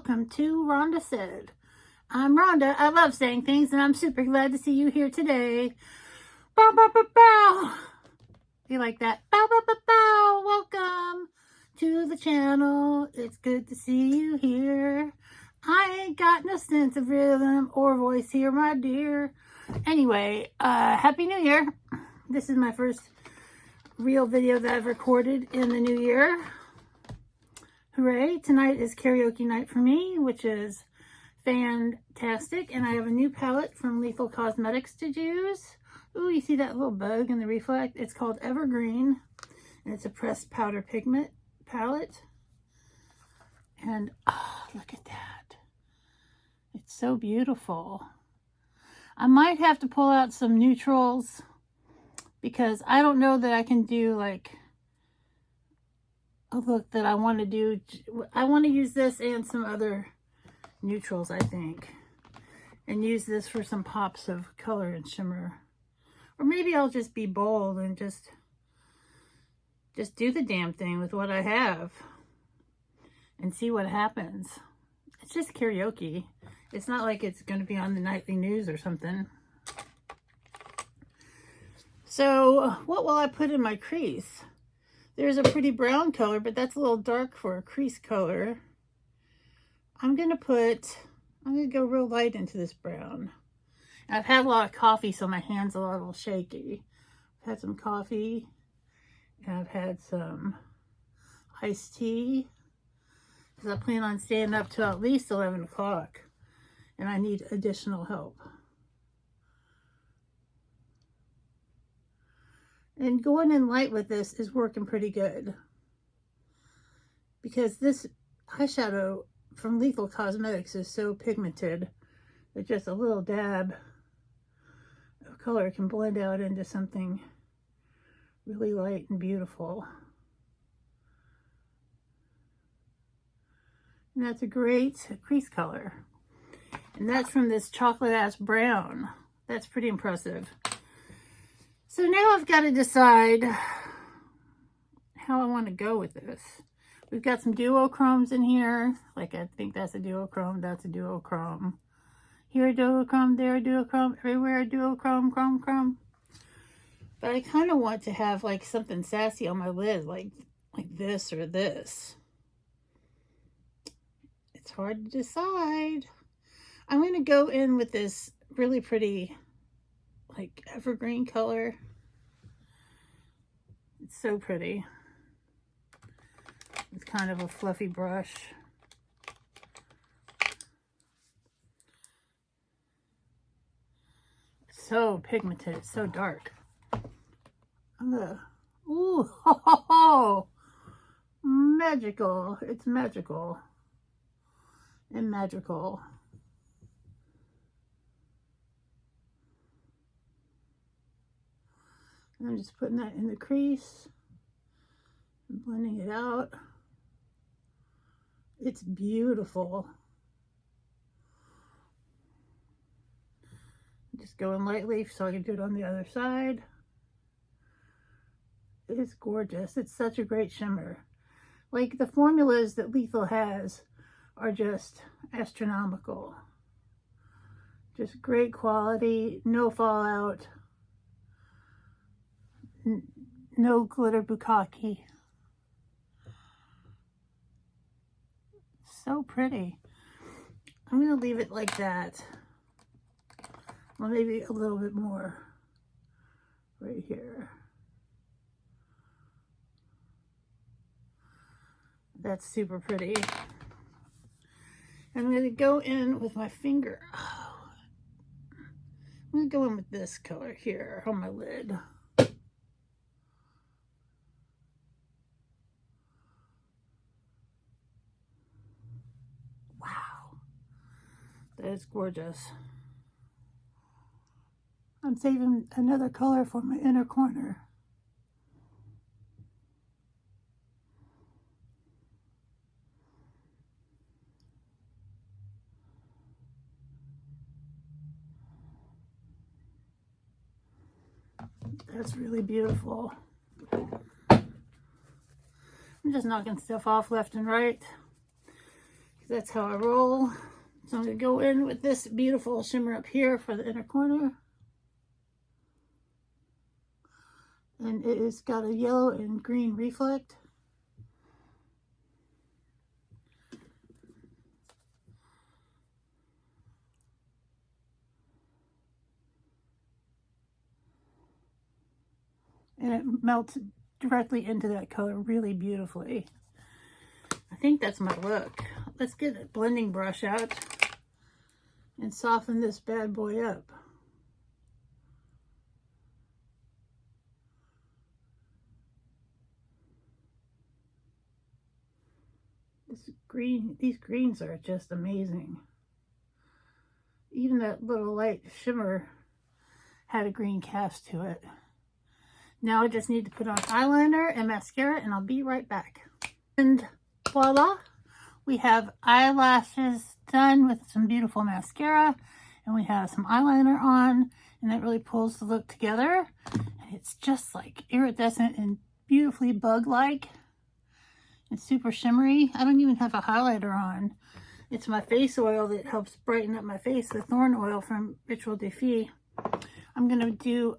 welcome to Rhonda Said. I'm Rhonda. I love saying things, and I'm super glad to see you here today. Bow, bow, bow, bow. You like that? Bow, bow, bow, bow. Welcome to the channel. It's good to see you here. I ain't got no sense of rhythm or voice here, my dear. Anyway, Happy New Year. This is my first real video that I've recorded in the new year. Hooray. Tonight is karaoke night for me, which is fantastic. And I have a new palette from Lethal Cosmetics to use. Ooh, you see that little bug in the reflect? It's called Evergreen. And it's a pressed powder pigment palette. And oh, look at that. It's so beautiful. I might have to pull out some neutrals because I don't know that I can do like a look that I want to do. I want to use this and some other neutrals, I think, and use this for some pops of color and shimmer. Or maybe I'll just be bold and just do the damn thing with what I have and see what happens. It's just karaoke. It's not like it's going to be on the nightly news or something. So what will I put in my crease? There's a pretty brown color, but that's a little dark for a crease color. I'm going to go real light into this brown. I've had a lot of coffee, so my hand's a little shaky. I've had some coffee, and I've had some iced tea, because I plan on staying up till at least 11 o'clock, and I need additional help. And going in light with this is working pretty good, because this eyeshadow from Lethal Cosmetics is so pigmented that just a little dab of color can blend out into something really light and beautiful. And that's a great crease color. And that's from this chocolate ass brown. That's pretty impressive. So now I've got to decide how I want to go with this. We've got some duochromes in here. Like, I think that's a duochrome, that's a duochrome. Here a duochrome, there a duochrome, everywhere a duochrome, chrome. But I kind of want to have like something sassy on my lid, like this or this. It's hard to decide. I'm going to go in with this really pretty like evergreen color. It's so pretty. It's kind of a fluffy brush. It's so pigmented, it's so dark. I'm gonna, ooh, ho, ho, ho. Magical. It's magical. And magical. And I'm just putting that in the crease and blending it out. It's beautiful. Just going lightly so I can do it on the other side. It's gorgeous. It's such a great shimmer. Like, the formulas that Lethal has are just astronomical. Just great quality, no fallout. No glitter bukkake. So pretty. I'm going to leave it like that. Well, maybe a little bit more right here. That's super pretty. I'm going to go in with my finger. Oh. I'm going to go in with this color here on my lid. That is gorgeous. I'm saving another color for my inner corner. That's really beautiful. I'm just knocking stuff off left and right. That's how I roll. So I'm going to go in with this beautiful shimmer up here for the inner corner. And it has got a yellow and green reflect. And it melts directly into that color really beautifully. I think that's my look. Let's get a blending brush out and soften this bad boy up. This green, these greens are just amazing. Even that little light shimmer had a green cast to it. Now I just need to put on eyeliner and mascara, and I'll be right back. And voila, we have eyelashes done with some beautiful mascara, and we have some eyeliner on, and that really pulls the look together. And it's just like iridescent and beautifully bug-like. It's super shimmery. I don't even have a highlighter on. It's my face oil that helps brighten up my face, the Thorn Oil from Ritual de Fille. I'm going to do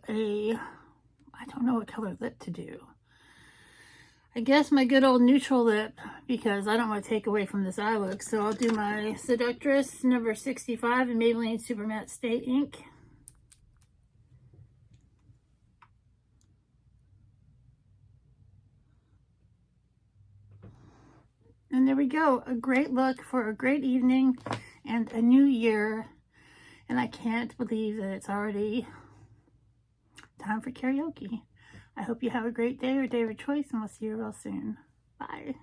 I don't know what color lip to do. I guess my good old neutral lip, because I don't want to take away from this eye look. So I'll do my Seductress number 65 in Maybelline Super Matte Stay Ink. And there we go. A great look for a great evening and a new year. And I can't believe that it's already time for karaoke. I hope you have a great day or day of your choice, and we'll see you real soon. Bye.